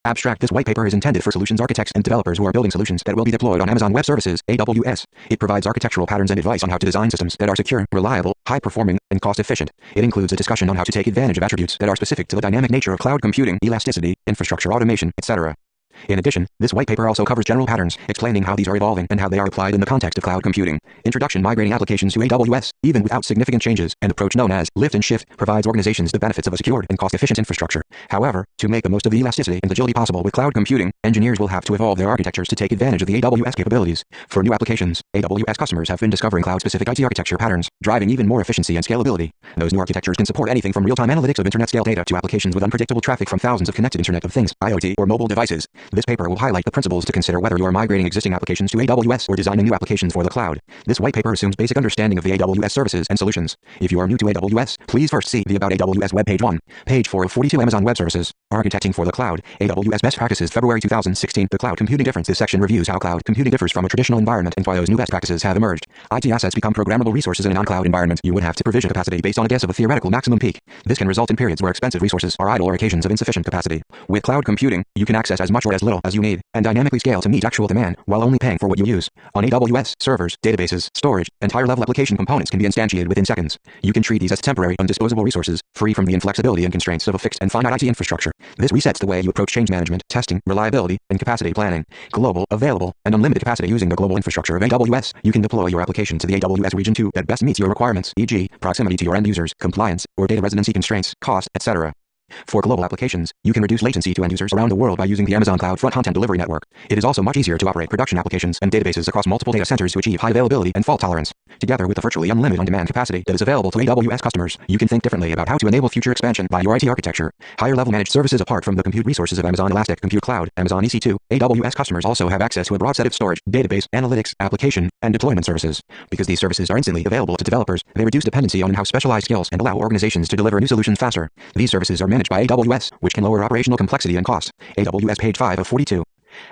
Abstract. This white paper is intended for solutions architects and developers who are building solutions that will be deployed on Amazon Web Services, AWS. It provides architectural patterns and advice on how to design systems that are secure, reliable, high-performing, and cost-efficient. It includes a discussion on how to take advantage of attributes that are specific to the dynamic nature of cloud computing, elasticity, infrastructure automation, etc. In addition, this white paper also covers general patterns, explaining how these are evolving and how they are applied in the context of cloud computing. Introduction. Migrating applications to AWS, even without significant changes, an approach known as lift and shift, provides organizations the benefits of a secured and cost-efficient infrastructure. However, to make the most of the elasticity and agility possible with cloud computing, engineers will have to evolve their architectures to take advantage of the AWS capabilities. For new applications, AWS customers have been discovering cloud-specific IT architecture patterns, driving even more efficiency and scalability. Those new architectures can support anything from real-time analytics of internet-scale data to applications with unpredictable traffic from thousands of connected Internet of Things, IoT, or mobile devices. This paper will highlight the principles to consider whether you are migrating existing applications to AWS or designing new applications for the cloud. This white paper assumes basic understanding of the AWS services and solutions. If you are new to AWS, please first see the About AWS web page 1. Page 4 of 42. Amazon Web Services. Architecting for the cloud. AWS Best Practices. February 2016. The Cloud Computing Difference. This section reviews how cloud computing differs from a traditional environment and why those new best practices have emerged. IT assets become programmable resources in a non-cloud environment. You would have to provision capacity based on a guess of a theoretical maximum peak. This can result in periods where expensive resources are idle or occasions of insufficient capacity. With cloud computing, you can access as much or as little as you need and dynamically scale to meet actual demand while only paying for what you use. On AWS, servers, databases, storage, and higher-level application components can be instantiated within seconds. You can treat these as temporary, undisposable resources, free from the inflexibility and constraints of a fixed and finite IT infrastructure. This resets the way you approach change management, testing, reliability, and capacity planning. Global, available, and unlimited capacity. Using the global infrastructure of AWS, you can deploy your application to the AWS region 2 that best meets your requirements, e.g., proximity to your end users, compliance, or data residency constraints, cost, etc. For global applications, you can reduce latency to end users around the world by using the Amazon Cloud Front Content Delivery Network. It is also much easier to operate production applications and databases across multiple data centers to achieve high availability and fault tolerance. Together with the virtually unlimited on-demand capacity that is available to AWS customers, you can think differently about how to enable future expansion by your IT architecture. Higher-level managed services. Apart from the compute resources of Amazon Elastic Compute Cloud, Amazon EC2, AWS customers also have access to a broad set of storage, database, analytics, application, and deployment services. Because these services are instantly available to developers, they reduce dependency on in-house specialized skills and allow organizations to deliver new solutions faster. These services are managed by AWS, which can lower operational complexity and cost. AWS page 5 of 42.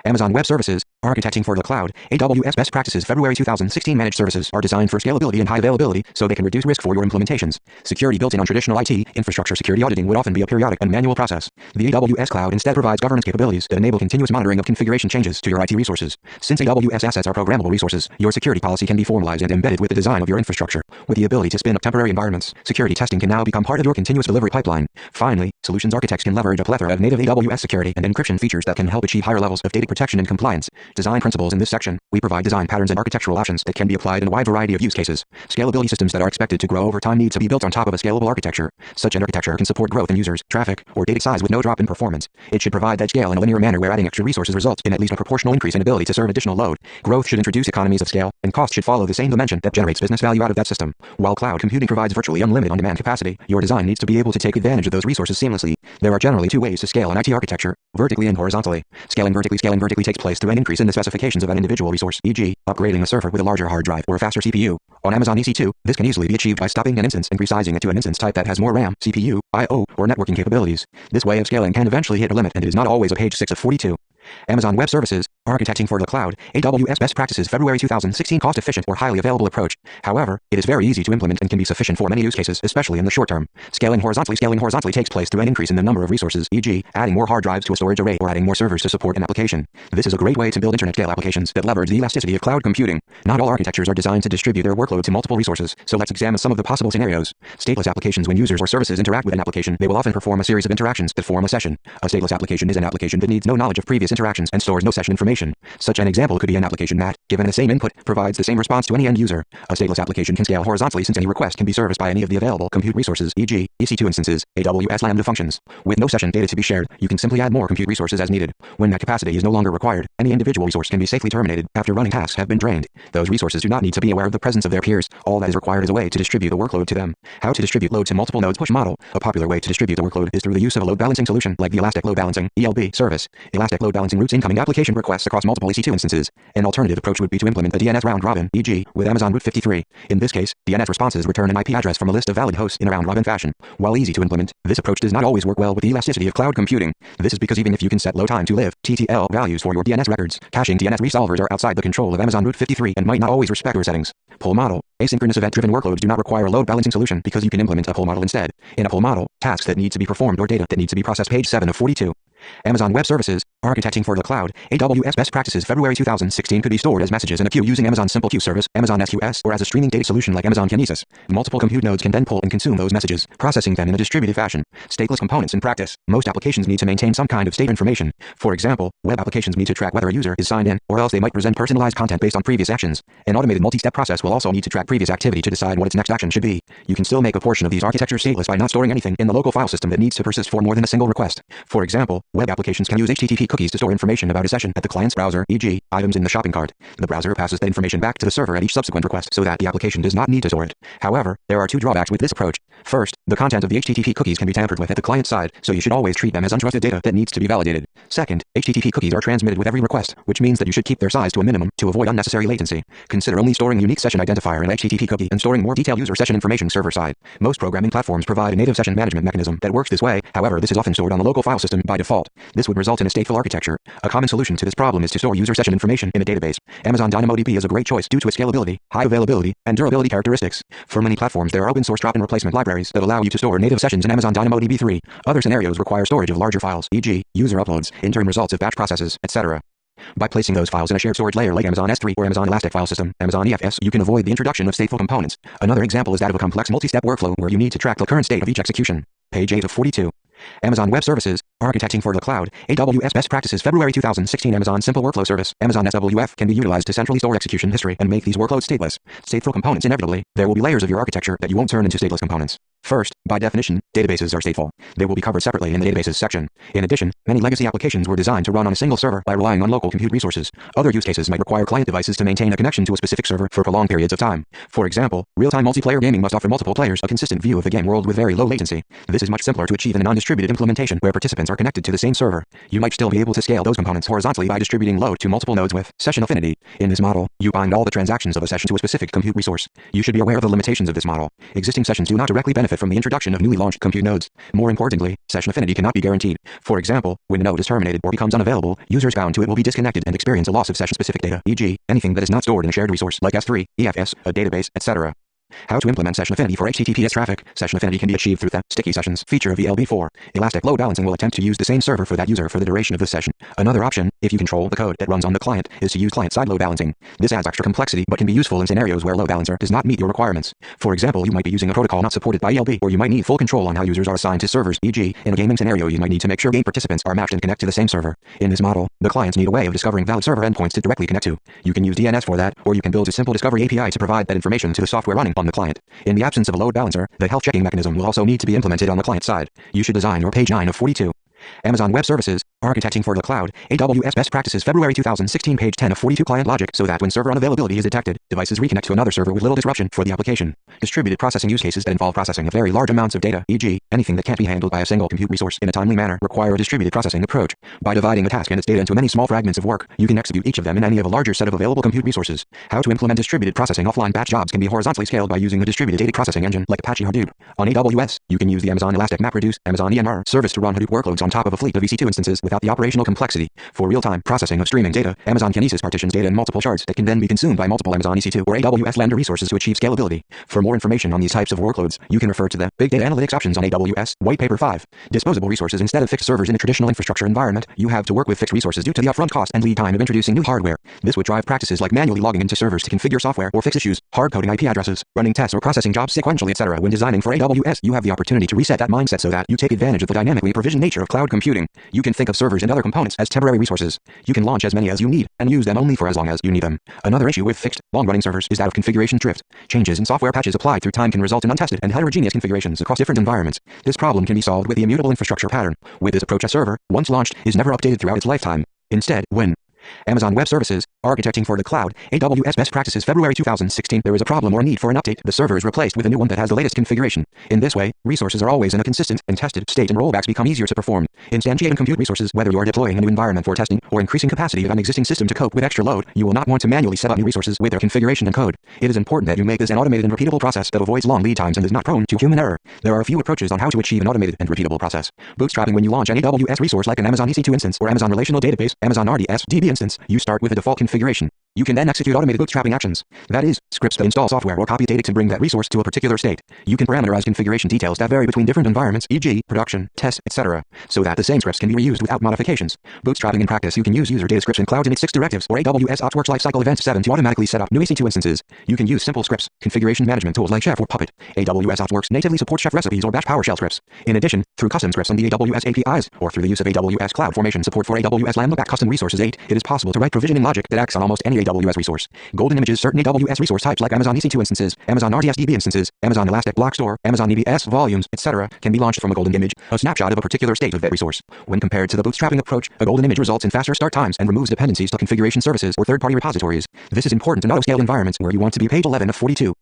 Amazon Web Services. Architecting for the cloud. AWS Best Practices. February 2016. Managed services are designed for scalability and high availability so they can reduce risk for your implementations. Security. Built in on traditional IT infrastructure, security auditing would often be a periodic and manual process. The AWS cloud instead provides governance capabilities that enable continuous monitoring of configuration changes to your IT resources. Since AWS assets are programmable resources, your security policy can be formalized and embedded with the design of your infrastructure. With the ability to spin up temporary environments, security testing can now become part of your continuous delivery pipeline. Finally, solutions architects can leverage a plethora of native AWS security and encryption features that can help achieve higher levels of data protection and compliance. Design principles. In this section, we provide design patterns and architectural options that can be applied in a wide variety of use cases. Scalability. Systems that are expected to grow over time need to be built on top of a scalable architecture. Such an architecture can support growth in users, traffic, or data size with no drop in performance. It should provide that scale in a linear manner where adding extra resources results in at least a proportional increase in ability to serve additional load. Growth should introduce economies of scale, and cost should follow the same dimension that generates business value out of that system. While cloud computing provides virtually unlimited on-demand capacity, your design needs to be able to take advantage of those resources seamlessly. There are generally two ways to scale an IT architecture: vertically and horizontally. Scaling vertically takes place through an increase in the specifications of an individual resource, e.g., upgrading a server with a larger hard drive or a faster CPU. On Amazon EC2, this can easily be achieved by stopping an instance and resizing it to an instance type that has more RAM, CPU, I/O, or networking capabilities. This way of scaling can eventually hit a limit, and it is not always a page 6 of 42. Amazon Web Services. Architecting for the cloud. AWS Best Practices. February 2016. Cost-efficient or highly available approach. However, it is very easy to implement and can be sufficient for many use cases, especially in the short term. Scaling horizontally takes place through an increase in the number of resources, e.g., adding more hard drives to a storage array or adding more servers to support an application. This is a great way to build internet-scale applications that leverage the elasticity of cloud computing. Not all architectures are designed to distribute their workload to multiple resources, so let's examine some of the possible scenarios. Stateless applications. When users or services interact with an application, they will often perform a series of interactions that form a session. A stateless application is an application that needs no knowledge of previous interactions and stores no session information. Such an example could be an application that, given the same input, provides the same response to any end user. A stateless application can scale horizontally since any request can be serviced by any of the available compute resources, e.g., EC2 instances, AWS Lambda functions. With no session data to be shared, you can simply add more compute resources as needed. When that capacity is no longer required, any individual resource can be safely terminated after running tasks have been drained. Those resources do not need to be aware of the presence of their peers. All that is required is a way to distribute the workload to them. How to distribute load to multiple nodes. Push model. A popular way to distribute the workload is through the use of a load balancing solution like the Elastic Load Balancing (ELB) service. Elastic Load Balancing routes incoming application requests across multiple EC2 instances. An alternative approach would be to implement a DNS round robin, e.g., with Amazon Route 53. In this case, DNS responses return an IP address from a list of valid hosts in a round robin fashion. While easy to implement, this approach does not always work well with the elasticity of cloud computing. This is because even if you can set load time to live (TTL) values for your DNS records, caching DNS resolvers are outside the control of Amazon Route 53 and might not always respect your settings. Pull model. Asynchronous event-driven workloads do not require a load balancing solution because you can implement a pull model instead. In a pull model, tasks that need to be performed or data that needs to be processed. Page 7 of 42. Amazon Web Services, architecting for the cloud. AWS best practices February 2016 could be stored as messages in a queue using Amazon Simple Queue Service, Amazon SQS, or as a streaming data solution like Amazon Kinesis. Multiple compute nodes can then pull and consume those messages, processing them in a distributed fashion. Stateless components in practice. Most applications need to maintain some kind of state information. For example, web applications need to track whether a user is signed in, or else they might present personalized content based on previous actions. An automated multi-step process will also need to track previous activity to decide what its next action should be. You can still make a portion of these architectures stateless by not storing anything in the local file system that needs to persist for more than a single request. For example, web applications can use HTTP cookies to store information about a session at the client's browser, e.g., items in the shopping cart. The browser passes that information back to the server at each subsequent request so that the application does not need to store it. However, there are two drawbacks with this approach. First, the content of the HTTP cookies can be tampered with at the client side, so you should always treat them as untrusted data that needs to be validated. Second, HTTP cookies are transmitted with every request, which means that you should keep their size to a minimum to avoid unnecessary latency. Consider only storing unique session identifier in HTTP cookie and storing more detailed user session information server side. Most programming platforms provide a native session management mechanism that works this way. However, this is often stored on the local file system by default. This would result in a stateful architecture. A common solution to this problem is to store user session information in a database. Amazon DynamoDB is a great choice due to its scalability, high availability, and durability characteristics. For many platforms, there are open source drop-in replacement libraries that allow you to store native sessions in Amazon DynamoDB 3. Other scenarios require storage of larger files, e.g., user uploads, interim results of batch processes, etc. By placing those files in a shared storage layer like Amazon S3 or Amazon Elastic File System, Amazon EFS, you can avoid the introduction of stateful components. Another example is that of a complex multi-step workflow where you need to track the current state of each execution. Page 8 of 42. Amazon Web Services, architecting for the cloud. AWS best practices February 2016. Amazon Simple Workflow Service, Amazon SWF, can be utilized to centrally store execution history and make these workloads stateless. Stateful components. Inevitably, there will be layers of your architecture that you won't turn into stateless components. First, by definition, databases are stateful. They will be covered separately in the databases section. In addition, many legacy applications were designed to run on a single server by relying on local compute resources. Other use cases might require client devices to maintain a connection to a specific server for prolonged periods of time. For example, real-time multiplayer gaming must offer multiple players a consistent view of the game world with very low latency. This is much simpler to achieve in a non-distributed implementation where participants are connected to the same server. You might still be able to scale those components horizontally by distributing load to multiple nodes with session affinity. In this model, you bind all the transactions of a session to a specific compute resource. You should be aware of the limitations of this model. Existing sessions do not directly benefit from the introduction of newly launched compute nodes. More importantly, session affinity cannot be guaranteed. For example, when a node is terminated or becomes unavailable, users bound to it will be disconnected and experience a loss of session-specific data, e.g., anything that is not stored in a shared resource like S3, EFS, a database, etc. How to implement session affinity for HTTPS traffic. Session affinity can be achieved through the sticky sessions feature of ELB4. Elastic load balancing will attempt to use the same server for that user for the duration of the session. Another option, if you control the code that runs on the client, is to use client-side load balancing. This adds extra complexity but can be useful in scenarios where load balancer does not meet your requirements. For example, you might be using a protocol not supported by ELB, or you might need full control on how users are assigned to servers, e.g., in a gaming scenario you might need to make sure game participants are matched and connect to the same server. In this model, the clients need a way of discovering valid server endpoints to directly connect to. You can use DNS for that, or you can build a simple discovery API to provide that information to the software running on the client. In the absence of a load balancer, the health checking mechanism will also need to be implemented on the client side. You should design your page 9 of 42. Amazon Web Services, architecting for the cloud. AWS best practices February 2016. Page 10 of 42. Client logic so that when server unavailability is detected, devices reconnect to another server with little disruption for the application. Distributed processing use cases that involve processing of very large amounts of data, e.g., anything that can't be handled by a single compute resource in a timely manner, require a distributed processing approach. By dividing a task and its data into many small fragments of work, you can execute each of them in any of a larger set of available compute resources. How to implement distributed processing. Offline batch jobs can be horizontally scaled by using a distributed data processing engine like Apache Hadoop. On AWS, you can use the Amazon Elastic MapReduce, Amazon ENR service to run Hadoop workloads on top of a fleet of EC2 instances without the operational complexity. For real-time processing of streaming data, Amazon Kinesis partitions data in multiple shards that can then be consumed by multiple Amazon EC2 or AWS Lambda resources to achieve scalability. For more information on these types of workloads, you can refer to the Big Data Analytics options on AWS, WhitePaper 5. Disposable resources. Instead of fixed servers in a traditional infrastructure environment, you have to work with fixed resources due to the upfront cost and lead time of introducing new hardware. This would drive practices like manually logging into servers to configure software or fix issues, hard coding IP addresses, running tests or processing jobs sequentially, etc. When designing for AWS, you have the opportunity to reset that mindset so that you take advantage of the dynamically provisioned nature of cloud computing. You can think of servers and other components as temporary resources. You can launch as many as you need and use them only for as long as you need them. Another issue with fixed, long-running servers is that of configuration drift. Changes in software patches applied through time can result in untested and heterogeneous configurations across different environments. This problem can be solved with the immutable infrastructure pattern. With this approach, a server, once launched, is never updated throughout its lifetime. Instead, when Amazon Web Services, architecting for the cloud. AWS best practices February 2016. There is a problem or need for an update. The server is replaced with a new one that has the latest configuration. In this way, resources are always in a consistent and tested state and rollbacks become easier to perform. Instantiating compute resources, whether you are deploying a new environment for testing or increasing capacity of an existing system to cope with extra load, you will not want to manually set up new resources with their configuration and code. It is important that you make this an automated and repeatable process that avoids long lead times and is not prone to human error. There are a few approaches on how to achieve an automated and repeatable process. Bootstrapping. When you launch an AWS resource like an Amazon EC2 instance or Amazon Relational Database, Amazon RDS DB instance, you start with a default configuration. You can then execute automated bootstrapping actions. That is, scripts that install software or copy data to bring that resource to a particular state. You can parameterize configuration details that vary between different environments, e.g., production, test, etc., so that the same scripts can be reused without modifications. Bootstrapping in practice, you can use user data scripts in Cloud Init 6 directives or AWS OpsWorks Lifecycle Events 7 to automatically set up new EC2 instances. You can use simple scripts, configuration management tools like Chef or Puppet. AWS OpsWorks natively supports Chef recipes or Bash PowerShell scripts. In addition, through custom scripts on the AWS APIs, or through the use of AWS CloudFormation support for AWS Lambda-backed custom resources 8, it is possible to write provisioning logic that acts on almost any AWS resource. Golden images certain AWS resource types like Amazon EC2 instances, Amazon RDS-DB instances, Amazon Elastic Block Store, Amazon EBS volumes, etc. can be launched from a golden image, a snapshot of a particular state of that resource. When compared to the bootstrapping approach, a golden image results in faster start times and removes dependencies to configuration services or third-party repositories. This is important in auto-scale environments where you want to be page 11 of 42.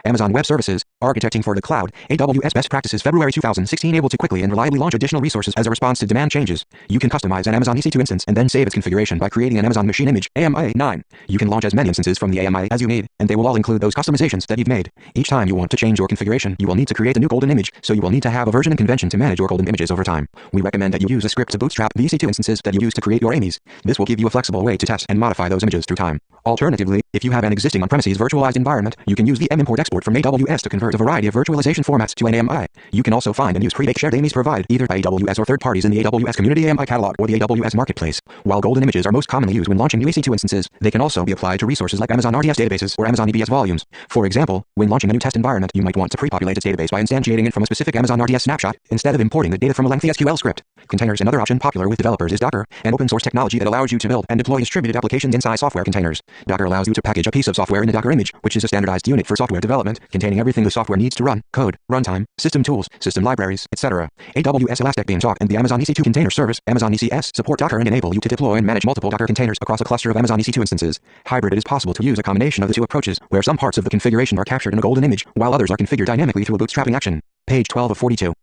Amazon Web Services, Architecting for the Cloud, AWS Best Practices February 2016. Able to quickly and reliably launch additional resources as a response to demand changes. You can customize an Amazon EC2 instance and then save its configuration by creating an Amazon Machine Image, AMI 9. You can launch as many instances from the AMI as you need, and they will all include those customizations that you've made. Each time you want to change your configuration, you will need to create a new golden image, so you will need to have a version and convention to manage your golden images over time. We recommend that you use a script to bootstrap the EC2 instances that you use to create your AMIs. This will give you a flexible way to test and modify those images through time. Alternatively, if you have an existing on-premises virtualized environment, you can use the import-export from AWS to convert a variety of virtualization formats to an AMI. You can also find and use pre-baked shared AMIs provided either by AWS or third parties in the AWS Community AMI Catalog or the AWS Marketplace. While golden images are most commonly used when launching new EC2 instances, they can also be applied to resources like Amazon RDS databases or Amazon EBS volumes. For example, when launching a new test environment, you might want to pre-populate its database by instantiating it from a specific Amazon RDS snapshot, instead of importing the data from a lengthy SQL script. Containers. Another option popular with developers is Docker, an open-source technology that allows you to build and deploy distributed applications inside software containers. Docker allows you to package a piece of software in a Docker image, which is a standardized unit for software development, containing everything the software needs to run: code, runtime, system tools, system libraries, etc. AWS Elastic Beanstalk and the Amazon EC2 Container Service, Amazon ECS, support Docker and enable you to deploy and manage multiple Docker containers across a cluster of Amazon EC2 instances. Hybrid. It is possible to use a combination of the two approaches, where some parts of the configuration are captured in a golden image, while others are configured dynamically through a bootstrapping action. Page 12 of 42.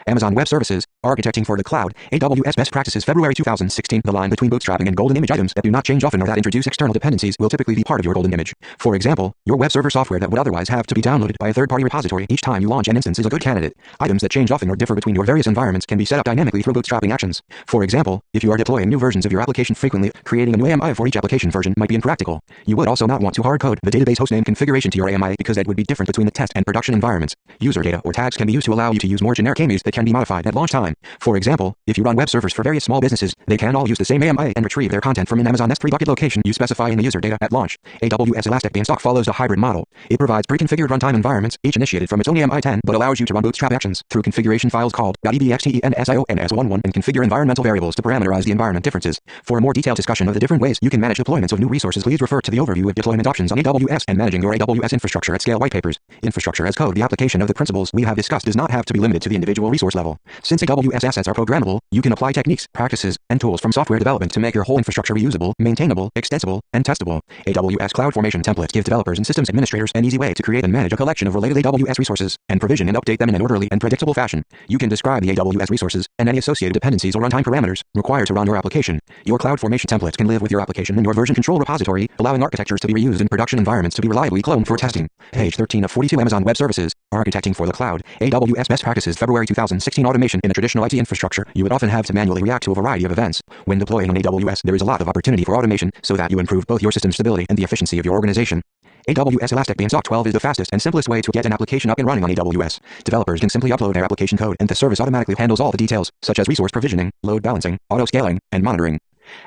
Amazon Web Services, Architecting for the Cloud, AWS Best Practices February 2016. The line between bootstrapping and golden image items that do not change often or that introduce external dependencies will typically be part of your golden image. For example, your web server software that would otherwise have to be downloaded by a third-party repository each time you launch an instance is a good candidate. Items that change often or differ between your various environments can be set up dynamically through bootstrapping actions. For example, if you are deploying new versions of your application frequently, creating a new AMI for each application version might be impractical. You would also not want to hard-code the database hostname configuration to your AMI because that would be different between the test and production environments. User data or tags can be used to allow you to use more generic AMIs that can be modified at launch time. For example, if you run web servers for various small businesses, they can all use the same AMI and retrieve their content from an Amazon S3 bucket location you specify in the user data at launch. AWS Elastic Beanstalk follows a hybrid model. It provides pre-configured runtime environments, each initiated from its own AMI 10, but allows you to run bootstrap actions through configuration files called .ebxtensionsio and s11 and configure environmental variables to parameterize the environment differences. For a more detailed discussion of the different ways you can manage deployments of new resources, please refer to the overview of deployment options on AWS and managing your AWS infrastructure at scale white papers. Infrastructure as code. The application of the principles we have discussed does not have to be limited to the individual resource level. Since AWS assets are programmable, you can apply techniques, practices, and tools from software development to make your whole infrastructure reusable, maintainable, extensible, and testable. AWS CloudFormation templates give developers and systems administrators an easy way to create and manage a collection of related AWS resources, and provision and update them in an orderly and predictable fashion. You can describe the AWS resources and any associated dependencies or runtime parameters required to run your application. Your CloudFormation templates can live with your application in your version control repository, allowing architectures to be reused in production environments to be reliably cloned for testing. Page 13 of 42. Amazon Web Services, Architecting for the Cloud, AWS Best Practices February 2016. Automation. In a traditional IT infrastructure, you would often have to manually react to a variety of events. When deploying on AWS, there is a lot of opportunity for automation so that you improve both your system stability and the efficiency of your organization. AWS Elastic Beanstalk 12 is the fastest and simplest way to get an application up and running on AWS. Developers can simply upload their application code, and the service automatically handles all the details, such as resource provisioning, load balancing, auto-scaling, and monitoring.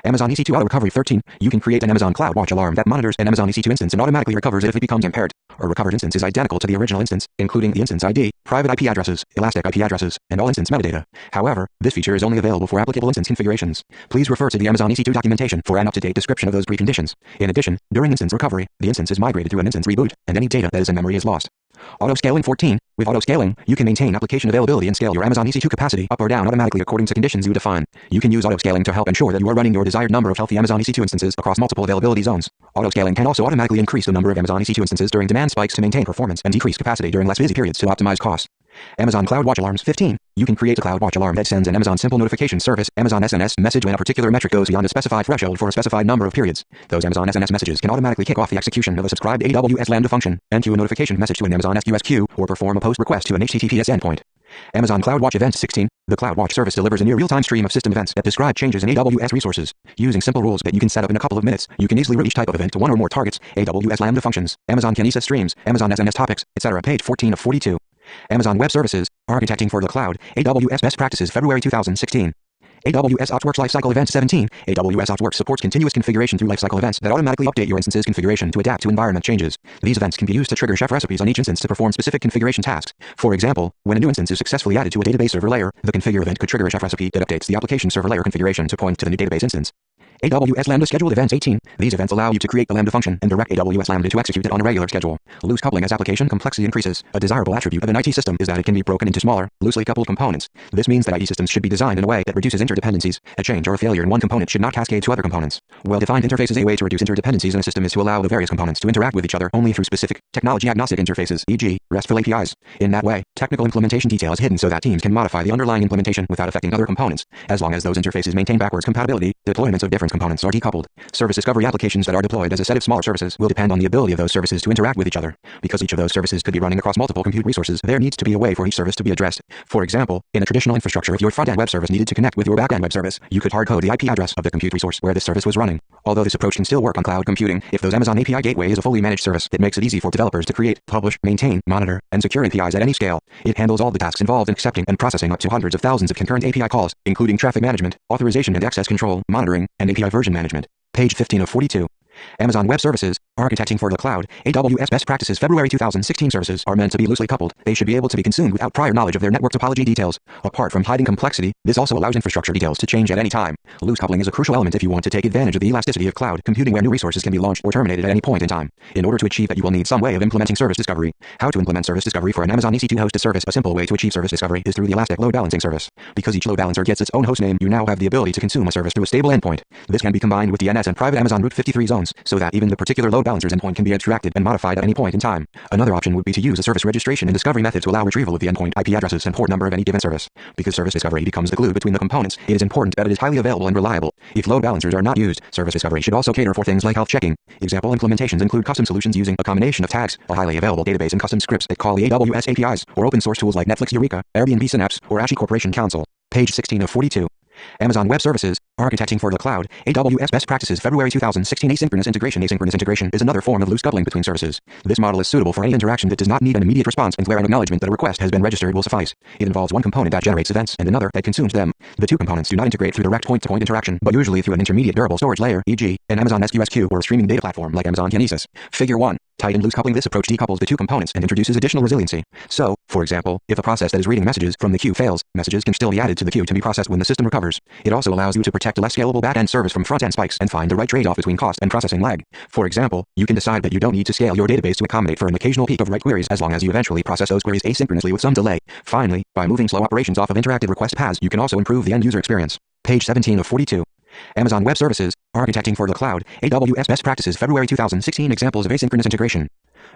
Amazon EC2 Auto Recovery 13. You can create an Amazon Cloud Watch alarm that monitors an Amazon EC2 instance and automatically recovers it if it becomes impaired. A recovered instance is identical to the original instance, including the instance ID, private IP addresses, elastic IP addresses, and all instance metadata. However, this feature is only available for applicable instance configurations. Please refer to the Amazon EC2 documentation for an up-to-date description of those preconditions. In addition, during instance recovery, the instance is migrated to an instance reboot, and any data that is in memory is lost. Auto-scaling 14. With auto-scaling, you can maintain application availability and scale your Amazon EC2 capacity up or down automatically according to conditions you define. You can use auto-scaling to help ensure that you are running your desired number of healthy Amazon EC2 instances across multiple availability zones. Auto-scaling can also automatically increase the number of Amazon EC2 instances during demand spikes to maintain performance and decrease capacity during less busy periods to optimize costs. Amazon Cloud Watch Alarms 15. You can create a Cloud Watch alarm that sends an Amazon Simple Notification Service Amazon SNS message when a particular metric goes beyond a specified threshold for a specified number of periods. Those Amazon SNS messages can automatically kick off the execution of a subscribed AWS Lambda function, and queue a notification message to an Amazon SQS queue, or perform a post request to an HTTPS endpoint. Amazon CloudWatch Events 16. The CloudWatch service delivers a near real-time stream of system events that describe changes in AWS resources. Using simple rules that you can set up in a couple of minutes, you can easily route each type of event to one or more targets, AWS Lambda functions, Amazon Kinesis streams, Amazon SNS topics, etc. Page 14 of 42. Amazon Web Services, Architecting for the Cloud, AWS Best Practices, February 2016. AWS OpsWorks Lifecycle Events 17. AWS OpsWorks supports continuous configuration through lifecycle events that automatically update your instance's configuration to adapt to environment changes. These events can be used to trigger chef recipes on each instance to perform specific configuration tasks. For example, when a new instance is successfully added to a database server layer, the configure event could trigger a chef recipe that updates the application server layer configuration to point to the new database instance. AWS Lambda Scheduled Events 18. These events allow you to create the Lambda function and direct AWS Lambda to execute it on a regular schedule. Loose coupling as application complexity increases. A desirable attribute of an IT system is that it can be broken into smaller, loosely coupled components. This means that IT systems should be designed in a way that reduces interdependencies. A change or a failure in one component should not cascade to other components. Well-defined interfaces. A way to reduce interdependencies in a system is to allow the various components to interact with each other only through specific, technology-agnostic interfaces, e.g., RESTful APIs. In that way, technical implementation detail is hidden so that teams can modify the underlying implementation without affecting other components. As long as those interfaces maintain backwards compatibility, deployments of different components are decoupled. Service discovery applications that are deployed as a set of smaller services will depend on the ability of those services to interact with each other. Because each of those services could be running across multiple compute resources, there needs to be a way for each service to be addressed. For example, in a traditional infrastructure, if your front-end web service needed to connect with your back-end web service, you could hard-code the IP address of the compute resource where this service was running. Although this approach can still work on cloud computing, if those Amazon API Gateway is a fully managed service, it makes it easy for developers to create, publish, maintain, monitor, and secure APIs at any scale. It handles all the tasks involved in accepting and processing up to hundreds of thousands of concurrent API calls, including traffic management, authorization and access control, monitoring, and API version management. Page 15 of 42. Amazon Web Services, Architecting for the Cloud, AWS Best Practices, February 2016. Services are meant to be loosely coupled. They should be able to be consumed without prior knowledge of their network topology details. Apart from hiding complexity, this also allows infrastructure details to change at any time. Loose coupling is a crucial element if you want to take advantage of the elasticity of cloud computing where new resources can be launched or terminated at any point in time. In order to achieve that, you will need some way of implementing service discovery. How to implement service discovery for an Amazon EC2 hosted service? A simple way to achieve service discovery is through the Elastic Load Balancing service. Because each load balancer gets its own hostname, you now have the ability to consume a service through a stable endpoint. This can be combined with DNS and private Amazon Route 53 zones, so that even the particular load balancer's endpoint can be abstracted and modified at any point in time. Another option would be to use a service registration and discovery method to allow retrieval of the endpoint IP addresses and port number of any given service. Because service discovery becomes the glue between the components, it is important that it is highly available and reliable. If load balancers are not used, service discovery should also cater for things like health checking. Example implementations include custom solutions using a combination of tags, a highly available database, and custom scripts that call the AWS APIs, or open source tools like Netflix Eureka, Airbnb Synapse, or Ashi Corporation Council. Page 16 of 42. Amazon Web Services, Architecting for the Cloud, AWS Best Practices, February 2016. Asynchronous integration. Asynchronous integration is another form of loose coupling between services. This model is suitable for any interaction that does not need an immediate response, and where an acknowledgement that a request has been registered will suffice. It involves one component that generates events and another that consumes them. The two components do not integrate through direct point-to-point interaction, but usually through an intermediate durable storage layer, e.g., an Amazon SQS or a streaming data platform like Amazon Kinesis. Figure 1. Tight and loose coupling. This approach decouples the two components and introduces additional resiliency. So, for example, if a process that is reading messages from the queue fails, messages can still be added to the queue to be processed when the system recovers. It also allows you to protect a less scalable back-end service from front-end spikes and find the right trade-off between cost and processing lag. For example, you can decide that you don't need to scale your database to accommodate for an occasional peak of write queries as long as you eventually process those queries asynchronously with some delay. Finally, by moving slow operations off of interactive request paths, you can also improve the end-user experience. Page 17 of 42. Amazon Web Services, Architecting for the Cloud, AWS Best Practices, February 2016. Examples of asynchronous integration.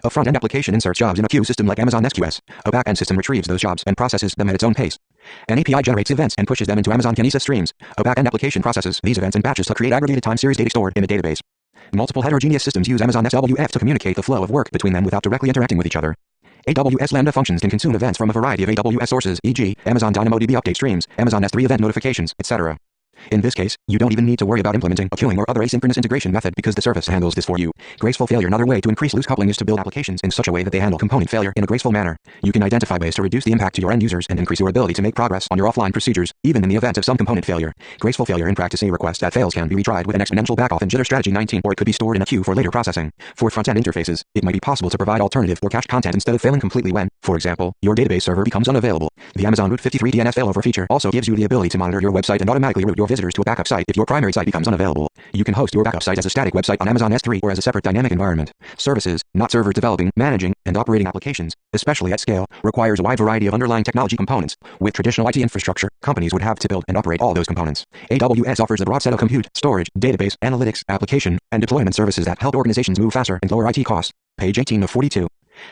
A front-end application inserts jobs in a queue system like Amazon SQS. A back-end system retrieves those jobs and processes them at its own pace. An API generates events and pushes them into Amazon Kinesis streams. A back-end application processes these events in batches to create aggregated time series data stored in a database. Multiple heterogeneous systems use Amazon SWF to communicate the flow of work between them without directly interacting with each other. AWS Lambda functions can consume events from a variety of AWS sources, e.g., Amazon DynamoDB update streams, Amazon S3 event notifications, etc. In this case, you don't even need to worry about implementing a queuing or other asynchronous integration method because the service handles this for you. Graceful failure. Another way to increase loose coupling is to build applications in such a way that they handle component failure in a graceful manner. You can identify ways to reduce the impact to your end users and increase your ability to make progress on your offline procedures, even in the event of some component failure. Graceful failure in practice. A request that fails can be retried with an exponential backoff in jitter strategy 19, or it could be stored in a queue for later processing. For front-end interfaces, it might be possible to provide alternative or cached content instead of failing completely when, for example, your database server becomes unavailable. The Amazon Route 53 DNS failover feature also gives you the ability to monitor your website and automatically route your visitors to a backup site if your primary site becomes unavailable. You can host your backup site as a static website on Amazon S3 or as a separate dynamic environment. Services, not servers. Developing, managing, and operating applications, especially at scale, requires a wide variety of underlying technology components. With traditional IT infrastructure, companies would have to build and operate all those components. AWS offers a broad set of compute, storage, database, analytics, application, and deployment services that help organizations move faster and lower IT costs. Page 18 of 42.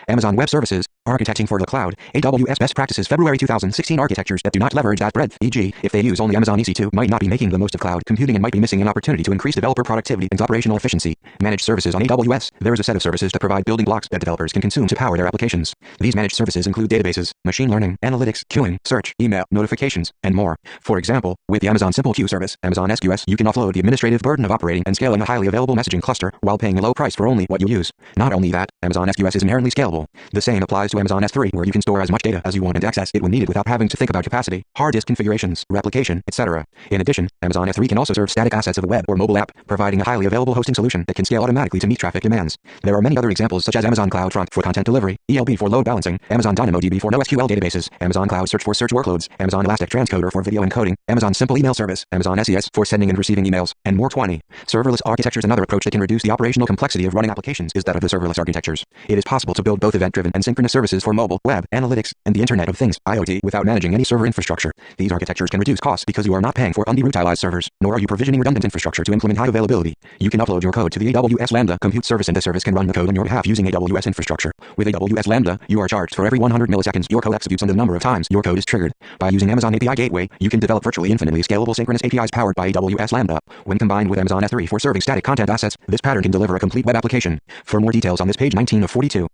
Amazon Web Services, Architecting for the Cloud, AWS Best Practices, February 2016. Architectures that do not leverage that breadth, e.g., if they use only Amazon EC2, might not be making the most of cloud computing and might be missing an opportunity to increase developer productivity and operational efficiency. Managed services on AWS. There is a set of services that provide building blocks that developers can consume to power their applications. These managed services include databases, machine learning, analytics, queuing, search, email, notifications, and more. For example, with the Amazon Simple Queue service, Amazon SQS, you can offload the administrative burden of operating and scaling a highly available messaging cluster while paying a low price for only what you use. Not only that, Amazon SQS is inherently scalable. The same applies to Amazon S3, where you can store as much data as you want and access it when needed without having to think about capacity, hard disk configurations, replication, etc. In addition, Amazon S3 can also serve static assets of a web or mobile app, providing a highly available hosting solution that can scale automatically to meet traffic demands. There are many other examples such as Amazon CloudFront for content delivery, ELB for load balancing, Amazon DynamoDB for NoSQL databases, Amazon Cloud Search for search workloads, Amazon Elastic Transcoder for video encoding, Amazon Simple Email Service, Amazon SES for sending and receiving emails, and more. 20. Serverless architectures. Another approach that can reduce the operational complexity of running applications is that of the serverless architectures. It is possible to build both event-driven and synchronous services for mobile, web, analytics, and the Internet of Things (IoT) without managing any server infrastructure. These architectures can reduce costs because you are not paying for underutilized servers, nor are you provisioning redundant infrastructure to implement high availability. You can upload your code to the AWS Lambda compute service, and the service can run the code on your behalf using AWS infrastructure. With AWS Lambda, you are charged for every 100 milliseconds your code executes and the number of times your code is triggered. By using Amazon API Gateway, you can develop virtually infinitely scalable synchronous APIs powered by AWS Lambda. When combined with Amazon S3 for serving static content assets, this pattern can deliver a complete web application. For more details on this, page 19 of 42.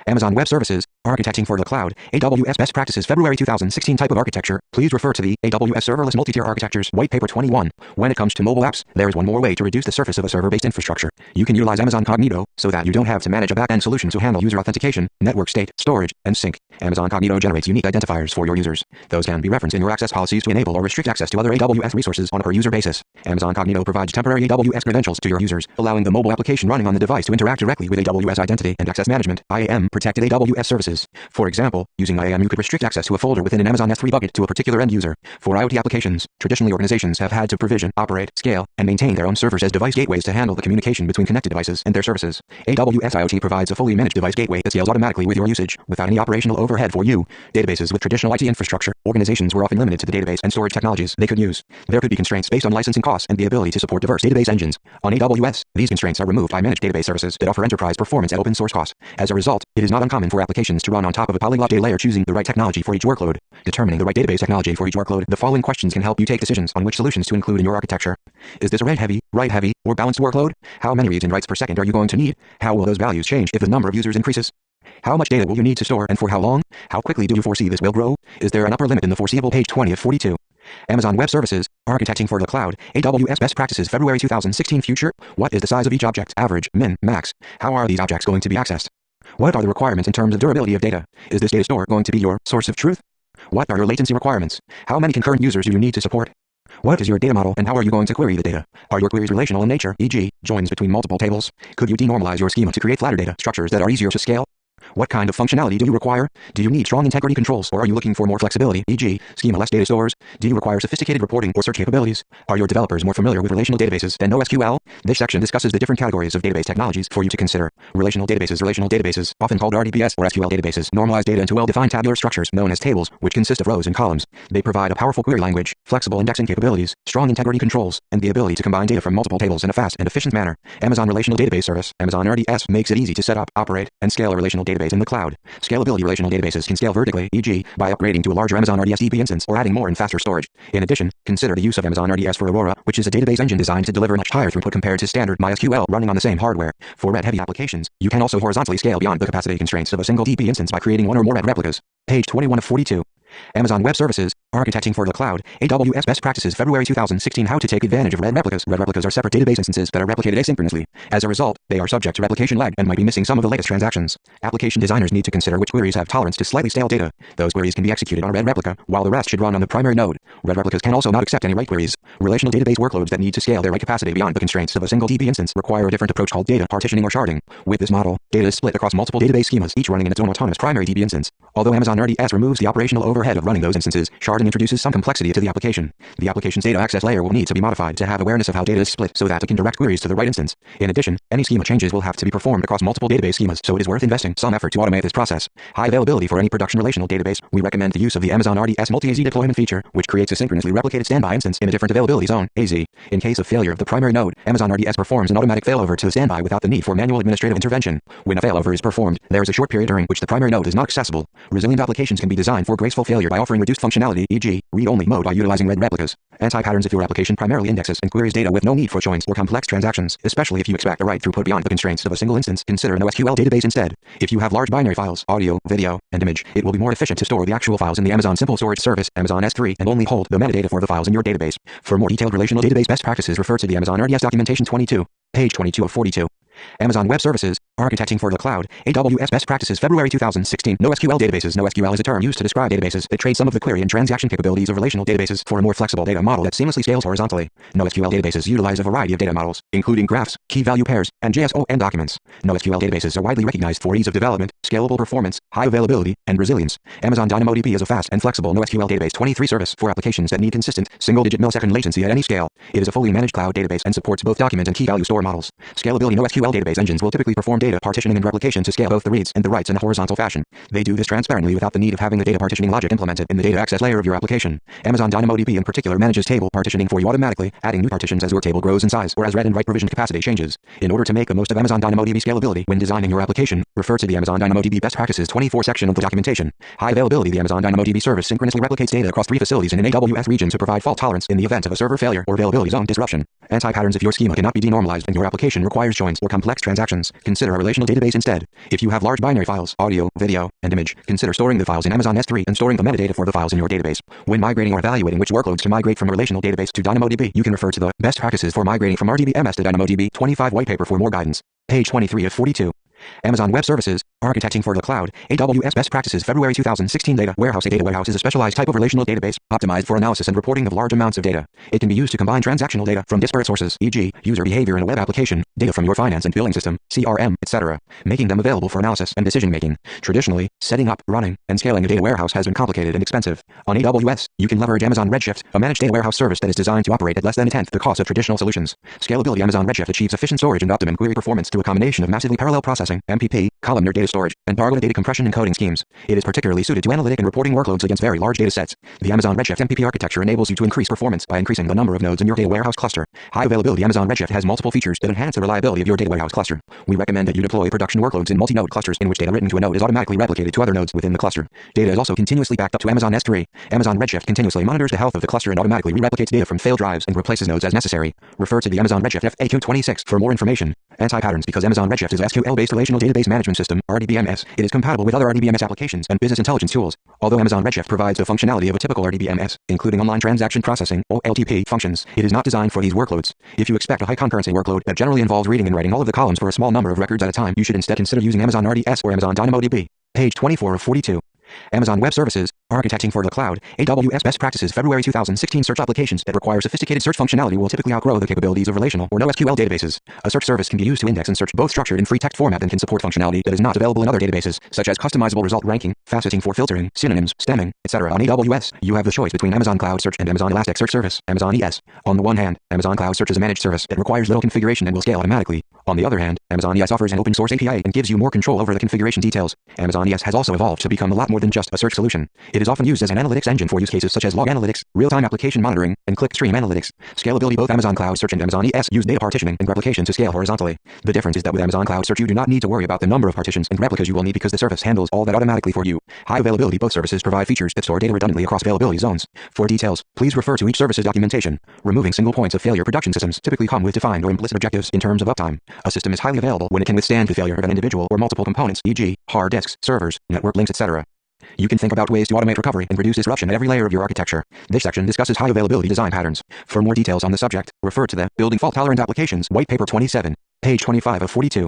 Amazon Web Services, Architecting for the Cloud, AWS Best Practices, February 2016. Type of architecture, please refer to the AWS Serverless Multi-Tier Architectures White Paper 21. When it comes to mobile apps, there is one more way to reduce the surface of a server-based infrastructure. You can utilize Amazon Cognito, so that you don't have to manage a back-end solution to handle user authentication, network state, storage, and sync. Amazon Cognito generates unique identifiers for your users. Those can be referenced in your access policies to enable or restrict access to other AWS resources on a per-user basis. Amazon Cognito provides temporary AWS credentials to your users, allowing the mobile application running on the device to interact directly with AWS Identity and Access Management (IAM) protected AWS services. For example, using IAM, you could restrict access to a folder within an Amazon S3 bucket to a particular end user. For IoT applications, traditionally organizations have had to provision, operate, scale, and maintain their own servers as device gateways to handle the communication between connected devices and their services. AWS IoT provides a fully managed device gateway that scales automatically with your usage, without any operational overhead for you. Databases with traditional IT infrastructure, organizations were often limited to the database and storage technologies they could use. There could be constraints based on licensing costs and the ability to support diverse database engines. On AWS, these constraints are removed by managed database services that offer enterprise performance at open source costs. As a result, it is not uncommon for applications to run on top of a polyglot data layer, choosing the right technology for each workload. Determining the right database technology for each workload. The following questions can help you take decisions on which solutions to include in your architecture. Is this a read-heavy, write-heavy, or balanced workload? How many reads and writes per second are you going to need? How will those values change if the number of users increases? How much data will you need to store and for how long? How quickly do you foresee this will grow? Is there an upper limit in the foreseeable? Page 20 of 42. Amazon Web Services, Architecting for the Cloud, AWS Best Practices, February 2016. Future. What is the size of each object? Average, min, max. How are these objects going to be accessed? What are the requirements in terms of durability of data? Is this data store going to be your source of truth? What are your latency requirements? How many concurrent users do you need to support? What is your data model and how are you going to query the data? Are your queries relational in nature, e.g., joins between multiple tables? Could you denormalize your schema to create flatter data structures that are easier to scale? What kind of functionality do you require? Do you need strong integrity controls, or are you looking for more flexibility, e.g., schema-less data stores? Do you require sophisticated reporting or search capabilities? Are your developers more familiar with relational databases than NoSQL? This section discusses the different categories of database technologies for you to consider. Relational databases, often called RDBS or SQL databases, normalize data into well-defined tabular structures known as tables, which consist of rows and columns. They provide a powerful query language, flexible indexing capabilities, strong integrity controls, and the ability to combine data from multiple tables in a fast and efficient manner. Amazon Relational Database Service, Amazon RDS, makes it easy to set up, operate, and scale a relational database in the cloud. Scalability. Relational databases can scale vertically, e.g., by upgrading to a larger Amazon RDS DB instance or adding more and faster storage. In addition, consider the use of Amazon RDS for Aurora, which is a database engine designed to deliver much higher throughput compared to standard MySQL running on the same hardware. For read-heavy applications, you can also horizontally scale beyond the capacity constraints of a single DB instance by creating one or more read replicas. Page 21 of 42. Amazon Web Services, Architecting for the Cloud, AWS Best Practices, February 2016. How to take advantage of read replicas. Read replicas are separate database instances that are replicated asynchronously. As a result, they are subject to replication lag and might be missing some of the latest transactions. Application designers need to consider which queries have tolerance to slightly stale data. Those queries can be executed on a read replica, while the rest should run on the primary node. Read replicas can also not accept any write queries. Relational database workloads that need to scale their write capacity beyond the constraints of a single DB instance require a different approach called data partitioning or sharding. With this model, data is split across multiple database schemas, each running in its own autonomous primary DB instance. Although Amazon RDS removes the operational overhead of running those instances, sharding introduces some complexity to the application. The application's data access layer will need to be modified to have awareness of how data is split so that it can direct queries to the right instance. In addition, any schema changes will have to be performed across multiple database schemas, so it is worth investing some effort to automate this process. High availability. For any production relational database, we recommend the use of the Amazon RDS multi-AZ deployment feature, which creates a synchronously replicated standby instance in a different availability zone, AZ. In case of failure of the primary node, Amazon RDS performs an automatic failover to the standby without the need for manual administrative intervention. When a failover is performed, there is a short period during which the primary node is not accessible. Resilient applications can be designed for graceful failure by offering reduced functionality, e.g., read-only mode by utilizing read replicas. Anti-patterns if your application primarily indexes and queries data with no need for joins or complex transactions, especially if you expect a write throughput beyond the constraints of a single instance, consider an NoSQL database instead. If you have large binary files, audio, video, and image, it will be more efficient to store the actual files in the Amazon Simple Storage Service, Amazon S3, and only hold the metadata for the files in your database. For more detailed relational database best practices, refer to the Amazon RDS documentation 22, page 22 of 42. Amazon Web Services, Architecting for the Cloud, AWS Best Practices, February 2016. NoSQL databases. NoSQL is a term used to describe databases that trade some of the query and transaction capabilities of relational databases for a more flexible data model that seamlessly scales horizontally. NoSQL databases utilize a variety of data models, including graphs, key-value pairs, and JSON documents. NoSQL databases are widely recognized for ease of development, scalable performance, high availability, and resilience. Amazon DynamoDB is a fast and flexible NoSQL database 23 service for applications that need consistent, single-digit millisecond latency at any scale. It is a fully managed cloud database and supports both document and key-value store models. Scalability. NoSQL database engines will typically perform data partitioning and replication to scale both the reads and the writes in a horizontal fashion. They do this transparently without the need of having the data partitioning logic implemented in the data access layer of your application. Amazon DynamoDB in particular manages table partitioning for you automatically, adding new partitions as your table grows in size or as read and write provision capacity changes. In order to make the most of Amazon DynamoDB scalability when designing your application, refer to the Amazon DynamoDB Best Practices 24 section of the documentation. High availability. The Amazon DynamoDB service synchronously replicates data across 3 facilities in an AWS region to provide fault tolerance in the event of a server failure or availability zone disruption. Anti-patterns. If your schema cannot be denormalized and your application requires joins or complex transactions, consider a relational database instead. If you have large binary files, audio, video, and image, consider storing the files in Amazon S3 and storing the metadata for the files in your database. When migrating or evaluating which workloads to migrate from a relational database to DynamoDB, you can refer to the Best Practices for Migrating from RDBMS to DynamoDB 25 whitepaper for more guidance. Page 23 of 42. Amazon Web Services, Architecting for the Cloud, AWS Best Practices, February 2016. Data Warehouse. A data warehouse is a specialized type of relational database, optimized for analysis and reporting of large amounts of data. It can be used to combine transactional data from disparate sources, e.g., user behavior in a web application, data from your finance and billing system, CRM, etc., making them available for analysis and decision-making. Traditionally, setting up, running, and scaling a data warehouse has been complicated and expensive. On AWS, you can leverage Amazon Redshift, a managed data warehouse service that is designed to operate at less than a tenth the cost of traditional solutions. Scalability. Amazon Redshift achieves efficient storage and optimum query performance through a combination of massively parallel processing, MPP, columnar data storage, and targeted data compression and coding schemes. It is particularly suited to analytic and reporting workloads against very large data sets. The Amazon Redshift MPP architecture enables you to increase performance by increasing the number of nodes in your data warehouse cluster. High availability. Amazon Redshift has multiple features that enhance the reliability of your data warehouse cluster. We recommend that you deploy production workloads in multi-node clusters in which data written to a node is automatically replicated to other nodes within the cluster. Data is also continuously backed up to Amazon S3. Amazon Redshift continuously monitors the health of the cluster and automatically re-replicates data from failed drives and replaces nodes as necessary. Refer to the Amazon Redshift FAQ 26 for more information. Anti-patterns. Because Amazon Redshift is a SQL-based relational database management system, RDBMS, it is compatible with other RDBMS applications and business intelligence tools. Although Amazon Redshift provides the functionality of a typical RDBMS, including online transaction processing, OLTP, functions, it is not designed for these workloads. If you expect a high concurrency workload that generally involves reading and writing all of the columns for a small number of records at a time, you should instead consider using Amazon RDS or Amazon DynamoDB. Page 24 of 42. Amazon Web Services, Architecting for the Cloud, AWS Best Practices, February 2016. Search applications that require sophisticated search functionality will typically outgrow the capabilities of relational or NoSQL databases. A search service can be used to index and search both structured and free text format and can support functionality that is not available in other databases, such as customizable result ranking, faceting for filtering, synonyms, stemming, etc. On AWS, you have the choice between Amazon Cloud Search and Amazon Elasticsearch Service, Amazon ES. On the one hand, Amazon Cloud Search is a managed service that requires little configuration and will scale automatically. On the other hand, Amazon ES offers an open source API and gives you more control over the configuration details. Amazon ES has also evolved to become a lot more than just a search solution. It is often used as an analytics engine for use cases such as log analytics, real-time application monitoring, and clickstream analytics. Scalability. Both Amazon Cloud Search and Amazon ES use data partitioning and replication to scale horizontally. The difference is that with Amazon Cloud Search you do not need to worry about the number of partitions and replicas you will need because the service handles all that automatically for you. High availability. Both services provide features that store data redundantly across availability zones. For details, please refer to each service's documentation. Removing single points of failure. Production systems typically come with defined or implicit objectives in terms of uptime. A system is highly available when it can withstand the failure of an individual or multiple components, e.g., hard disks, servers, network links, etc. You can think about ways to automate recovery and reduce disruption at every layer of your architecture. This section discusses high availability design patterns. For more details on the subject, refer to the Building Fault-Tolerant Applications whitepaper 27, page 25 of 42.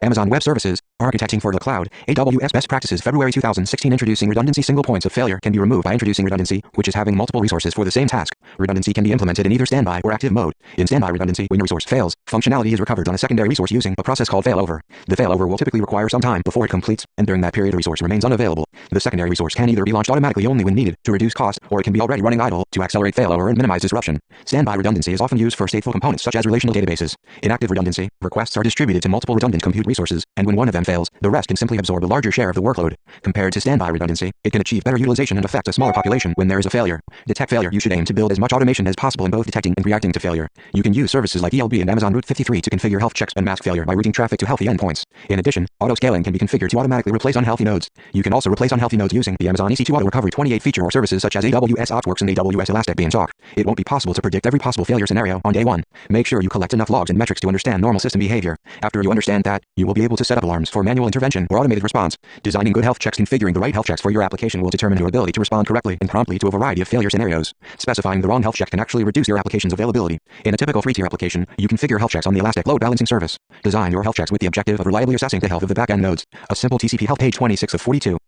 Amazon Web Services, Architecting for the Cloud, AWS Best Practices, February 2016. Introducing redundancy. Single points of failure can be removed by introducing redundancy, which is having multiple resources for the same task. Redundancy can be implemented in either standby or active mode. In standby redundancy, when your resource fails, functionality is recovered on a secondary resource using a process called failover. The failover will typically require some time before it completes, and during that period a resource remains unavailable. The secondary resource can either be launched automatically only when needed to reduce cost, or it can be already running idle to accelerate failover and minimize disruption. Standby redundancy is often used for stateful components such as relational databases. In active redundancy, requests are distributed to multiple redundant components compute resources, and when one of them fails, the rest can simply absorb a larger share of the workload. Compared to standby redundancy, it can achieve better utilization and affect a smaller population when there is a failure. Detect failure. You should aim to build as much automation as possible in both detecting and reacting to failure. You can use services like ELB and Amazon Route 53 to configure health checks and mask failure by routing traffic to healthy endpoints. In addition, auto-scaling can be configured to automatically replace unhealthy nodes. You can also replace unhealthy nodes using the Amazon EC2 Auto Recovery 28 feature or services such as AWS OpsWorks and AWS Elastic Beanstalk. It won't be possible to predict every possible failure scenario on day one. Make sure you collect enough logs and metrics to understand normal system behavior. After you understand that, you will be able to set up alarms for manual intervention or automated response. Designing good health checks. Configuring the right health checks for your application will determine your ability to respond correctly and promptly to a variety of failure scenarios. Specifying the wrong health check can actually reduce your application's availability. In a typical 3-tier application, you configure health checks on the Elastic Load Balancing service. Design your health checks with the objective of reliably assessing the health of the backend nodes. A simple TCP health. Page 26 of 42.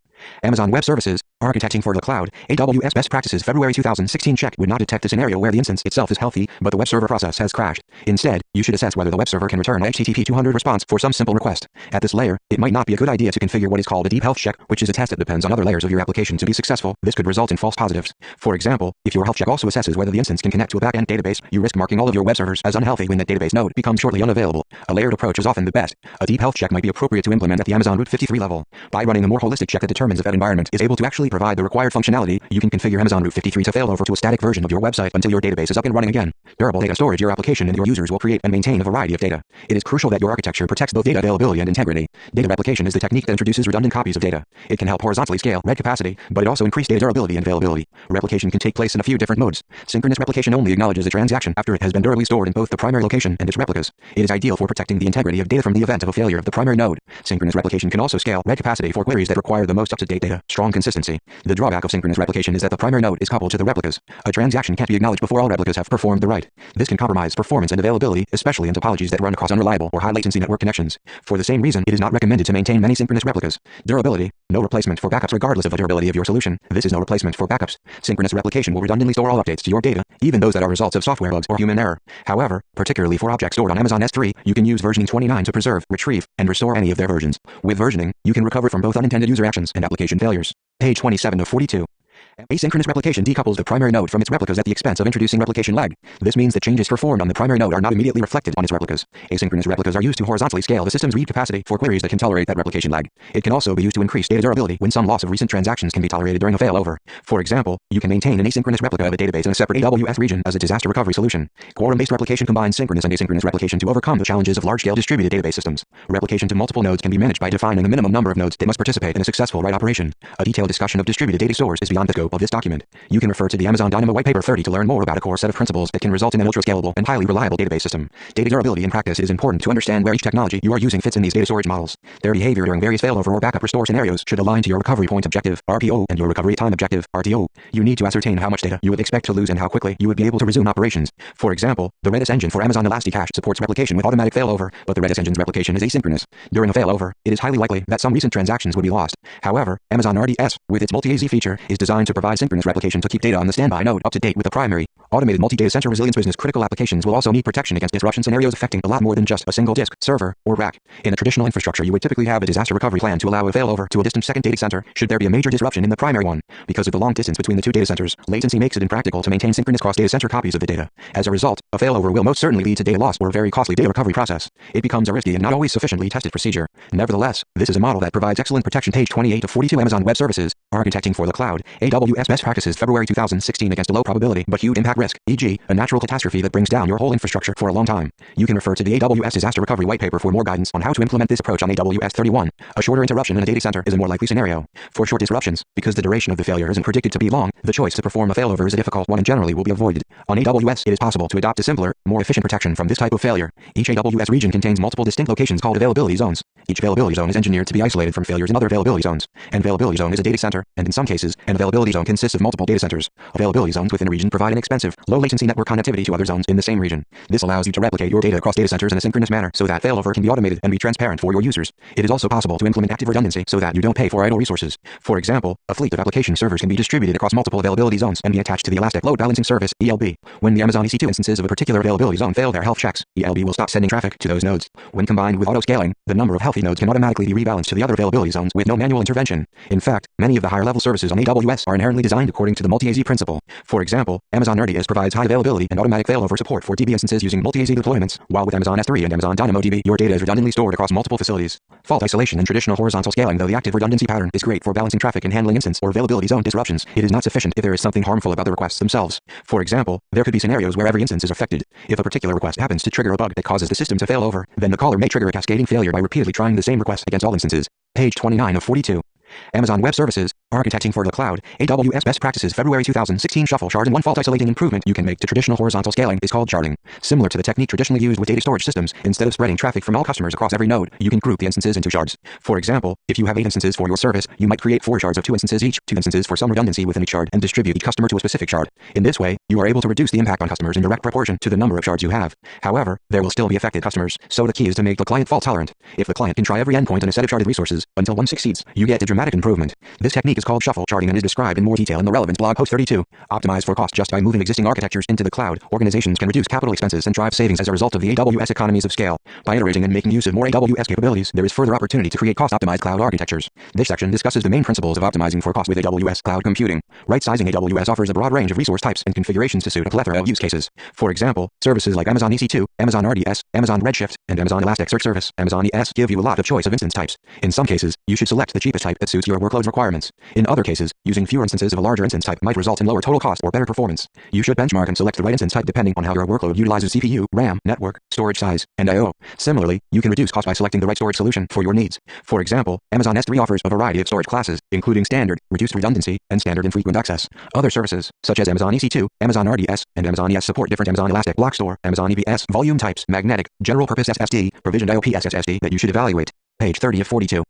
Amazon Web Services, Architecting for the Cloud, AWS Best Practices February 2016 check would not detect the scenario where the instance itself is healthy, but the web server process has crashed. Instead, you should assess whether the web server can return a HTTP 200 response for some simple request. At this layer, it might not be a good idea to configure what is called a deep health check, which is a test that depends on other layers of your application to be successful. This could result in false positives. For example, if your health check also assesses whether the instance can connect to a backend database, you risk marking all of your web servers as unhealthy when that database node becomes shortly unavailable. A layered approach is often the best. A deep health check might be appropriate to implement at the Amazon Route 53 level. By running a more holistic check that determines if that environment is able to actually provide the required functionality, you can configure Amazon Route 53 to fail over to a static version of your website until your database is up and running again. Durable data storage. Your application and your users will create and maintain a variety of data. It is crucial that your architecture protects both data availability and integrity. Data replication is the technique that introduces redundant copies of data. It can help horizontally scale read capacity, but it also increases data durability and availability. Replication can take place in a few different modes. Synchronous replication only acknowledges a transaction after it has been durably stored in both the primary location and its replicas. It is ideal for protecting the integrity of data from the event of a failure of the primary node. Synchronous replication can also scale read capacity for queries that require the most up-to-date data. Strong consistency. The drawback of synchronous replication is that the primary node is coupled to the replicas. A transaction can't be acknowledged before all replicas have performed the write. This can compromise performance and availability, especially in topologies that run across unreliable or high-latency network connections. For the same reason, it is not recommended to maintain many synchronous replicas. Durability. No replacement for backups regardless of the durability of your solution. This is no replacement for backups. Synchronous replication will redundantly store all updates to your data, even those that are results of software bugs or human error. However, particularly for objects stored on Amazon S3, you can use versioning 29 to preserve, retrieve, and restore any of their versions. With versioning, you can recover from both unintended user actions and application failures. Page 27 of 42. Asynchronous replication decouples the primary node from its replicas at the expense of introducing replication lag. This means that changes performed on the primary node are not immediately reflected on its replicas. Asynchronous replicas are used to horizontally scale the system's read capacity for queries that can tolerate that replication lag. It can also be used to increase data durability when some loss of recent transactions can be tolerated during a failover. For example, you can maintain an asynchronous replica of a database in a separate AWS region as a disaster recovery solution. Quorum-based replication combines synchronous and asynchronous replication to overcome the challenges of large-scale distributed database systems. Replication to multiple nodes can be managed by defining a minimum number of nodes that must participate in a successful write operation. A detailed discussion of distributed data stores is beyond the scope of this document. You can refer to the Amazon Dynamo WhitePaper 30 to learn more about a core set of principles that can result in an ultra-scalable and highly reliable database system. Data durability in practice. It is important to understand where each technology you are using fits in these data storage models. Their behavior during various failover or backup restore scenarios should align to your recovery point objective, RPO, and your recovery time objective, RTO. You need to ascertain how much data you would expect to lose and how quickly you would be able to resume operations. For example, the Redis engine for Amazon Elasticache supports replication with automatic failover, but the Redis engine's replication is asynchronous. During a failover, it is highly likely that some recent transactions would be lost. However, Amazon RDS, with its multi-AZ feature, is designed to provide synchronous replication to keep data on the standby node up to date with the primary. Automated multi-data center resilience business critical applications will also need protection against disruption scenarios affecting a lot more than just a single disk, server, or rack. In a traditional infrastructure, you would typically have a disaster recovery plan to allow a failover to a distant second data center should there be a major disruption in the primary one. Because of the long distance between the two data centers, latency makes it impractical to maintain synchronous cross-data center copies of the data. As a result, a failover will most certainly lead to data loss or a very costly data recovery process. It becomes a risky and not always sufficiently tested procedure. Nevertheless, this is a model that provides excellent protection. Page 28 of 42. Amazon Web Services, Architecting for the Cloud, AWS Best Practices February 2016 against a low probability but huge impact risk, e.g., a natural catastrophe that brings down your whole infrastructure for a long time. You can refer to the AWS Disaster Recovery White Paper for more guidance on how to implement this approach on AWS 31. A shorter interruption in a data center is a more likely scenario. For short disruptions, because the duration of the failure isn't predicted to be long, the choice to perform a failover is a difficult one and generally will be avoided. On AWS, it is possible to adopt a simpler, more efficient protection from this type of failure. Each AWS region contains multiple distinct locations called availability zones. Each availability zone is engineered to be isolated from failures in other availability zones. An availability zone is a data center, and in some cases, an availability zone consists of multiple data centers. Availability zones within a region provide an expensive, low-latency network connectivity to other zones in the same region. This allows you to replicate your data across data centers in a synchronous manner so that failover can be automated and be transparent for your users. It is also possible to implement active redundancy so that you don't pay for idle resources. For example, a fleet of application servers can be distributed across multiple availability zones and be attached to the Elastic Load Balancing Service, ELB. When the Amazon EC2 instances of a particular availability zone fail their health checks, ELB will stop sending traffic to those nodes. When combined with auto-scaling, The number of healthy nodes can automatically be rebalanced to the other availability zones with no manual intervention. In fact, many of the higher-level services on AWS are inherently designed according to the multi-AZ principle. For example, Amazon RDS provides high availability and automatic failover support for DB instances using multi-AZ deployments, while with Amazon S3 and Amazon DynamoDB, your data is redundantly stored across multiple facilities. Fault isolation and traditional horizontal scaling, though the active redundancy pattern is great for balancing traffic and handling instance or availability zone disruptions, it is not sufficient if there is something harmful about the requests themselves. For example, there could be scenarios where every instance is affected. If a particular request happens to trigger a bug that causes the system to fail over, then the caller may trigger a cascading failure by repeatedly trying the same request against all instances. Page 29 of 42. Amazon Web Services, Architecting for the Cloud, AWS Best Practices February 2016 Shuffle shard, and one fault isolating improvement you can make to traditional horizontal scaling is called sharding. Similar to the technique traditionally used with data storage systems, instead of spreading traffic from all customers across every node, you can group the instances into shards. For example, if you have 8 instances for your service, you might create 4 shards of 2 instances each, 2 instances for some redundancy within each shard, and distribute each customer to a specific shard. In this way, you are able to reduce the impact on customers in direct proportion to the number of shards you have. However, there will still be affected customers, so the key is to make the client fault tolerant. If the client can try every endpoint in a set of sharded resources until one succeeds, you get a dramatic improvement. This technique is called shuffle sharding and is described in more detail in the relevant blog post 32. Optimize for cost. Just by moving existing architectures into the cloud, organizations can reduce capital expenses and drive savings as a result of the AWS economies of scale. By iterating and making use of more AWS capabilities, there is further opportunity to create cost-optimized cloud architectures. This section discusses the main principles of optimizing for cost with AWS cloud computing. Right-sizing. AWS offers a broad range of resource types and configurations to suit a plethora of use cases. For example, services like Amazon EC2, Amazon RDS, Amazon Redshift, and Amazon Elasticsearch Service, Amazon ES, give you a lot of choice of instance types. In some cases, you should select the cheapest type that suits your workload's requirements. In other cases, using fewer instances of a larger instance type might result in lower total cost or better performance. You should benchmark and select the right instance type depending on how your workload utilizes CPU, RAM, network, storage size, and I/O. Similarly, you can reduce cost by selecting the right storage solution for your needs. For example, Amazon S3 offers a variety of storage classes, including standard, reduced redundancy, and standard infrequent access. Other services, such as Amazon EC2, Amazon RDS, and Amazon ES support different Amazon Elastic Block Store, Amazon EBS, volume types, magnetic, general purpose SSD, provisioned IOP SSD that you should evaluate. Page 30 of 42.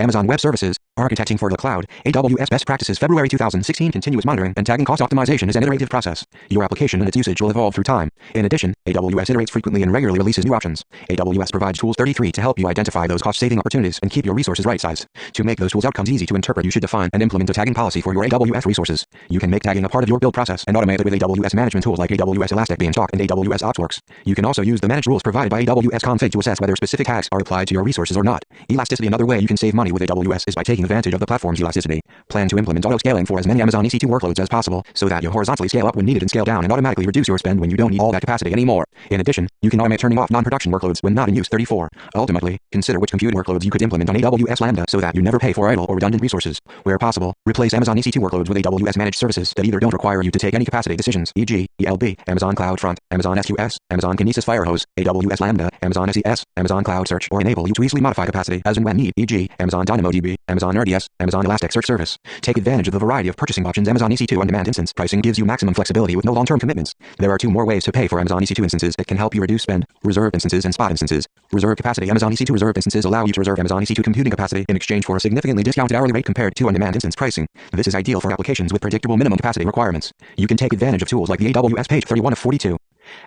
Amazon Web Services, Architecting for the Cloud, AWS Best Practices February 2016 Continuous monitoring and tagging cost optimization is an iterative process. Your application and its usage will evolve through time. In addition, AWS iterates frequently and regularly releases new options. AWS provides Tools 33 to help you identify those cost-saving opportunities and keep your resources right-sized. To make those tools outcomes easy to interpret, you should define and implement a tagging policy for your AWS resources. You can make tagging a part of your build process and automate it with AWS management tools like AWS Elastic Beanstalk and AWS OpsWorks. You can also use the managed rules provided by AWS Config to assess whether specific tags are applied to your resources or not. Elasticity. Another way you can save money with AWS is by taking advantage of the platform's elasticity. Plan to implement auto-scaling for as many Amazon EC2 workloads as possible so that you horizontally scale up when needed and scale down and automatically reduce your spend when you don't need all that capacity anymore. In addition, you can automate turning off non-production workloads when not in use. 34. Ultimately, consider which compute workloads you could implement on AWS Lambda so that you never pay for idle or redundant resources. Where possible, replace Amazon EC2 workloads with AWS managed services that either don't require you to take any capacity decisions, e.g., ELB, Amazon CloudFront, Amazon SQS, Amazon Kinesis Firehose, AWS Lambda, Amazon SES, Amazon Cloud Search, or enable you to easily modify capacity as and when need, e.g., Amazon DynamoDB, Amazon RDS, Amazon Elasticsearch Service. Take advantage of the variety of purchasing options. Amazon EC2 on-demand instance pricing gives you maximum flexibility with no long-term commitments. There are 2 more ways to pay for Amazon EC2 instances that can help you reduce spend: reserved instances and spot instances. Reserve capacity. Amazon EC2 reserved instances allow you to reserve Amazon EC2 computing capacity in exchange for a significantly discounted hourly rate compared to on-demand instance pricing. This is ideal for applications with predictable minimum capacity requirements. You can take advantage of tools like the AWS page 31 of 42.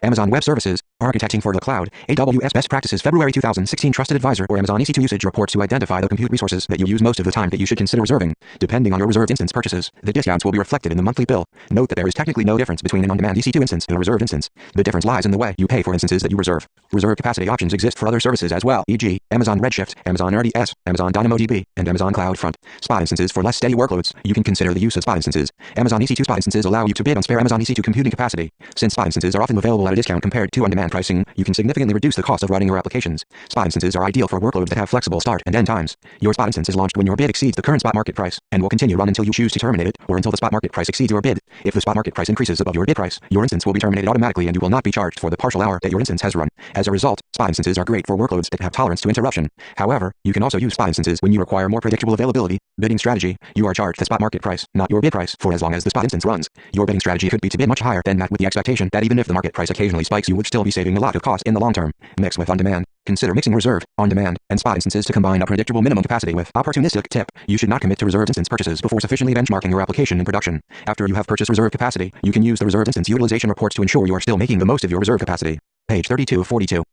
Amazon Web Services, Architecting for the Cloud, AWS Best Practices February 2016 Trusted Advisor or Amazon EC2 Usage Reports to identify the compute resources that you use most of the time that you should consider reserving. Depending on your reserved instance purchases, the discounts will be reflected in the monthly bill. Note that there is technically no difference between an on-demand EC2 instance and a reserved instance. The difference lies in the way you pay for instances that you reserve. Reserve capacity options exist for other services as well, e.g., Amazon Redshift, Amazon RDS, Amazon DynamoDB, and Amazon CloudFront. Spot instances for less steady workloads. You can consider the use of spot instances. Amazon EC2 spot instances allow you to bid on spare Amazon EC2 computing capacity. Since spot instances are often available at a discount compared to on-demand pricing, you can significantly reduce the cost of running your applications. Spot instances are ideal for workloads that have flexible start and end times. Your spot instance is launched when your bid exceeds the current spot market price and will continue run until you choose to terminate it or until the spot market price exceeds your bid. If the spot market price increases above your bid price, your instance will be terminated automatically and you will not be charged for the partial hour that your instance has run. As a result, spot instances are great for workloads that have tolerance to interruption. However, you can also use spot instances when you require more predictable availability. Bidding strategy. You are charged the spot market price, not your bid price, for as long as the spot instance runs. Your bidding strategy could be to bid much higher than that with the expectation that even if the market price occasionally spikes, you would still be saving a lot of cost in the long term. Mix with on-demand. Consider mixing reserved, on-demand, and spot instances to combine a predictable minimum capacity with opportunistic. Tip. You should not commit to reserved instance purchases before sufficiently benchmarking your application in production. After you have purchased reserved capacity, you can use the reserved instance utilization reports to ensure you are still making the most of your reserve capacity. Page 32 of 42.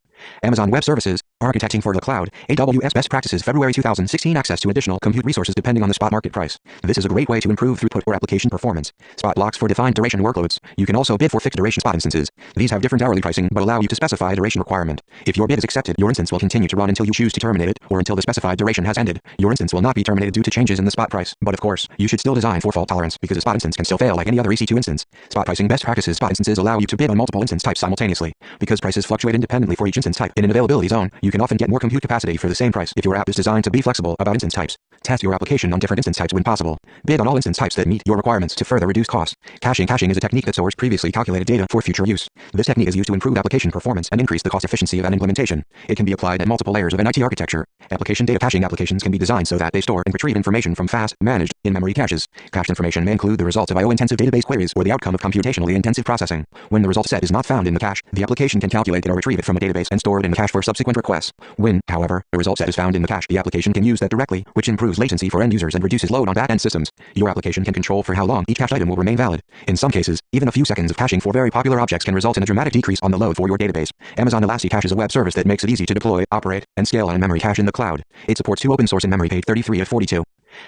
Amazon Web Services, Architecting for the Cloud, AWS Best Practices February 2016 Access to additional compute resources depending on the spot market price. This is a great way to improve throughput or application performance. Spot blocks for defined duration workloads. You can also bid for fixed duration spot instances. These have different hourly pricing but allow you to specify a duration requirement. If your bid is accepted, your instance will continue to run until you choose to terminate it or until the specified duration has ended. Your instance will not be terminated due to changes in the spot price. But of course, you should still design for fault tolerance because a spot instance can still fail like any other EC2 instance. Spot pricing best practices. Spot instances allow you to bid on multiple instance types simultaneously. Because prices fluctuate independently for each instance type in an availability zone, you can often get more compute capacity for the same price if your app is designed to be flexible about instance types. Test your application on different instance types when possible. Bid on all instance types that meet your requirements to further reduce costs. Caching. Caching is a technique that stores previously calculated data for future use. This technique is used to improve application performance and increase the cost efficiency of an implementation. It can be applied at multiple layers of an IT architecture. Application data caching. Applications can be designed so that they store and retrieve information from fast, managed, in-memory caches. Cached information may include the results of IO-intensive database queries or the outcome of computationally intensive processing. When the result set is not found in the cache, the application can calculate it or retrieve it from a database and store it in the cache for subsequent requests. When, however, the result set is found in the cache, the application can use that directly, which improves latency for end users and reduces load on back-end systems. Your application can control for how long each cached item will remain valid. In some cases, even a few seconds of caching for very popular objects can result in a dramatic decrease on the load for your database. Amazon Elasticache is a web service that makes it easy to deploy, operate, and scale on a memory cache in the cloud. It supports 2 open source in-memory page 33 of 42.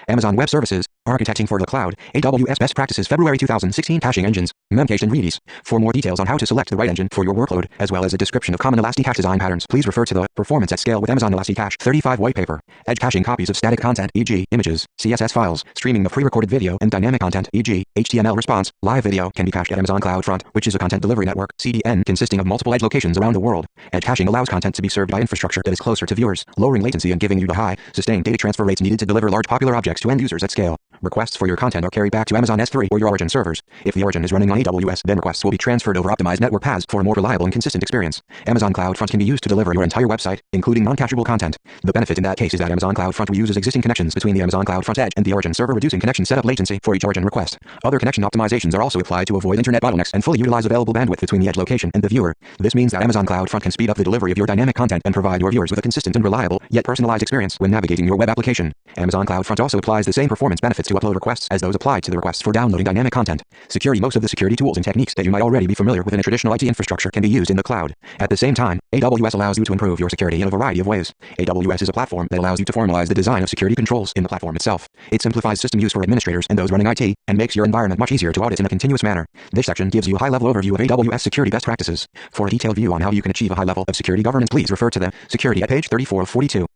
Amazon Web Services, Architecting for the Cloud, AWS Best Practices February 2016 Caching Engines, Memcached and Redis. For more details on how to select the right engine for your workload, as well as a description of common Elasticache design patterns, please refer to the Performance at Scale with Amazon Elasticache 35 white paper. Edge caching copies of static content, e.g., images, CSS files, streaming of pre-recorded video, and dynamic content, e.g., HTML response, live video, can be cached at Amazon CloudFront, which is a content delivery network, CDN, consisting of multiple edge locations around the world. Edge caching allows content to be served by infrastructure that is closer to viewers, lowering latency and giving you the high, sustained data transfer rates needed to deliver large popular objects to end users at scale. Requests for your content are carried back to Amazon S3 or your origin servers. If the origin is running on AWS, then requests will be transferred over optimized network paths for a more reliable and consistent experience. Amazon CloudFront can be used to deliver your entire website, including non-cacheable content. The benefit in that case is that Amazon CloudFront reuses existing connections between the Amazon CloudFront edge and the origin server, reducing connection setup latency for each origin request. Other connection optimizations are also applied to avoid internet bottlenecks and fully utilize available bandwidth between the edge location and the viewer. This means that Amazon CloudFront can speed up the delivery of your dynamic content and provide your viewers with a consistent and reliable, yet personalized experience when navigating your web application. Amazon CloudFront also applies the same performance benefits to upload requests as those applied to the requests for downloading dynamic content. Security. Most of the security tools and techniques that you might already be familiar with in a traditional IT infrastructure can be used in the cloud. At the same time, AWS allows you to improve your security in a variety of ways. AWS is a platform that allows you to formalize the design of security controls in the platform itself. It simplifies system use for administrators and those running IT, and makes your environment much easier to audit in a continuous manner. This section gives you a high-level overview of AWS security best practices. For a detailed view on how you can achieve a high level of security governance, please refer to the Security at page 34 of 42.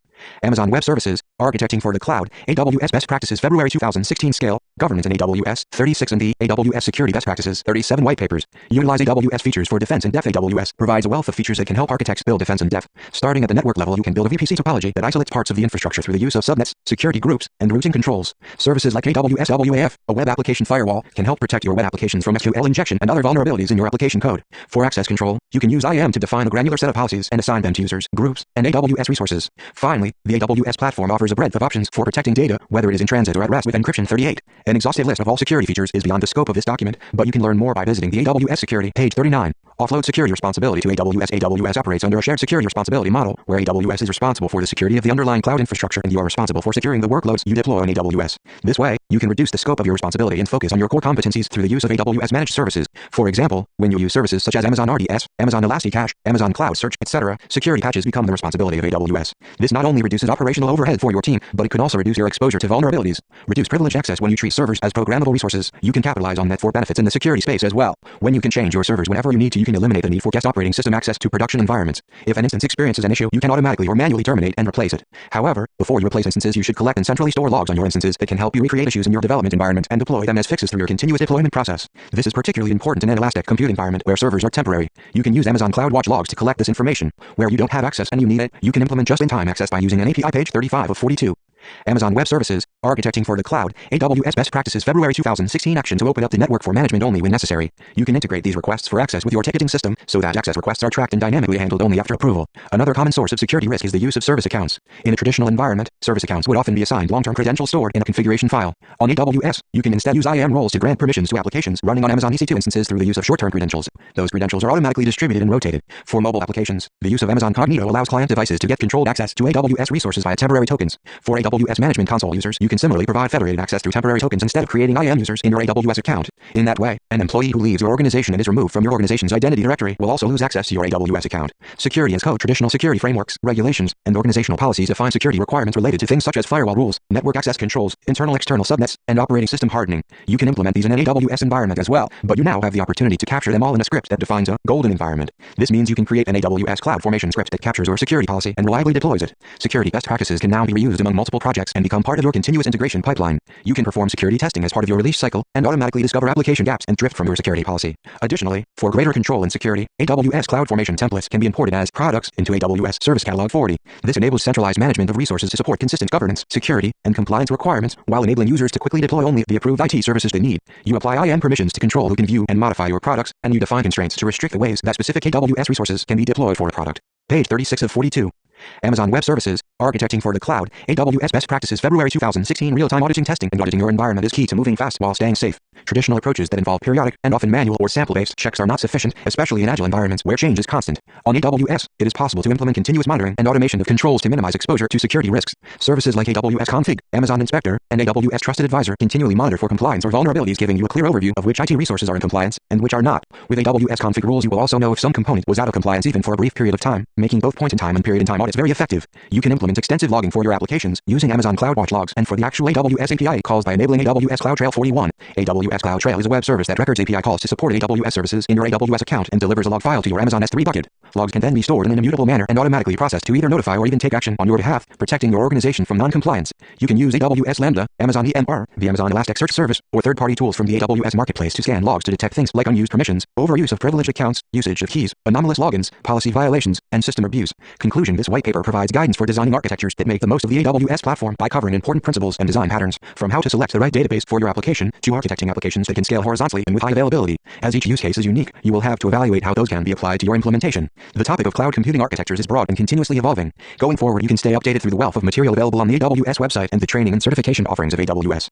Amazon Web Services, Architecting for the Cloud, AWS Best Practices February 2016 Scale, Governance in AWS, 36 and the AWS Security Best Practices, 37 white papers. Utilize AWS features for defense in depth. AWS provides a wealth of features that can help architects build defense in depth. Starting at the network level, you can build a VPC topology that isolates parts of the infrastructure through the use of subnets, security groups, and routing controls. Services like AWS WAF, a web application firewall, can help protect your web applications from SQL injection and other vulnerabilities in your application code. For access control, you can use IAM to define a granular set of policies and assign them to users, groups, and AWS resources. Finally, the AWS platform offers a breadth of options for protecting data, whether it is in transit or at rest with encryption 38. An exhaustive list of all security features is beyond the scope of this document, but you can learn more by visiting the AWS Security, page 39. Offload security responsibility to AWS. AWS operates under a shared security responsibility model, where AWS is responsible for the security of the underlying cloud infrastructure and you are responsible for securing the workloads you deploy on AWS. This way, you can reduce the scope of your responsibility and focus on your core competencies through the use of AWS managed services. For example, when you use services such as Amazon RDS, Amazon Elasticache, Amazon Cloud Search, etc., security patches become the responsibility of AWS. This not only reduces operational overhead for your team, but it could also reduce your exposure to vulnerabilities. Reduce privileged access. When you treat servers as programmable resources, you can capitalize on that for benefits in the security space as well. When you can change your servers whenever you need to, you can eliminate the need for guest operating system access to production environments. If an instance experiences an issue, you can automatically or manually terminate and replace it. However, before you replace instances, you should collect and centrally store logs on your instances that can help you recreate issues in your development environment and deploy them as fixes through your continuous deployment process. This is particularly important in an elastic compute environment where servers are temporary. You can use Amazon CloudWatch logs to collect this information. Where you don't have access and you need it, you can implement just-in-time access by using an API. Page 35 of 42. Amazon Web Services, Architecting for the Cloud, AWS Best Practices February 2016 Action to open up the network for management only when necessary. You can integrate these requests for access with your ticketing system so that access requests are tracked and dynamically handled only after approval. Another common source of security risk is the use of service accounts. In a traditional environment, service accounts would often be assigned long-term credentials stored in a configuration file. On AWS, you can instead use IAM roles to grant permissions to applications running on Amazon EC2 instances through the use of short-term credentials. Those credentials are automatically distributed and rotated. For mobile applications, the use of Amazon Cognito allows client devices to get controlled access to AWS resources via temporary tokens. For AWS AWS Management Console users, you can similarly provide federated access through temporary tokens instead of creating IAM users in your AWS account. In that way, an employee who leaves your organization and is removed from your organization's identity directory will also lose access to your AWS account. Security as code. Traditional security frameworks, regulations, and organizational policies define security requirements related to things such as firewall rules, network access controls, internal-external subnets, and operating system hardening. You can implement these in an AWS environment as well, but you now have the opportunity to capture them all in a script that defines a golden environment. This means you can create an AWS CloudFormation script that captures your security policy and reliably deploys it. Security best practices can now be reused among multiple projects and become part of your continuous integration pipeline. You can perform security testing as part of your release cycle and automatically discover application gaps and drift from your security policy. Additionally, for greater control and security, AWS CloudFormation templates can be imported as products into AWS Service Catalog 40. This enables centralized management of resources to support consistent governance, security, and compliance requirements while enabling users to quickly deploy only the approved IT services they need. You apply IAM permissions to control who can view and modify your products, and you define constraints to restrict the ways that specific AWS resources can be deployed for a product. Page 36 of 42. Amazon Web Services, Architecting for the Cloud, AWS Best Practices February 2016 Real-time auditing testing and auditing your environment is key to moving fast while staying safe. Traditional approaches that involve periodic and often manual or sample-based checks are not sufficient, especially in agile environments where change is constant. On AWS, it is possible to implement continuous monitoring and automation of controls to minimize exposure to security risks. Services like AWS Config, Amazon Inspector, and AWS Trusted Advisor continually monitor for compliance or vulnerabilities, giving you a clear overview of which IT resources are in compliance and which are not. With AWS Config rules, you will also know if some component was out of compliance even for a brief period of time, making both point-in-time and period-in-time audits very effective. You can implement extensive logging for your applications using Amazon CloudWatch logs and for the actual AWS API calls by enabling AWS CloudTrail 41. AWS CloudTrail is a web service that records API calls to support AWS services in your AWS account and delivers a log file to your Amazon S3 bucket. Logs can then be stored in an immutable manner and automatically processed to either notify or even take action on your behalf, protecting your organization from non-compliance. You can use AWS Lambda, Amazon EMR, the Amazon Elasticsearch service, or third-party tools from the AWS Marketplace to scan logs to detect things like unused permissions, overuse of privileged accounts, usage of keys, anomalous logins, policy violations, and system abuse. Conclusion: this white paper provides guidance for designing architectures that make the most of the AWS platform by covering important principles and design patterns, from how to select the right database for your application to architecting applications that can scale horizontally and with high availability. As each use case is unique, you will have to evaluate how those can be applied to your implementation. The topic of cloud computing architectures is broad and continuously evolving. Going forward, you can stay updated through the wealth of material available on the AWS website and the training and certification offerings of AWS.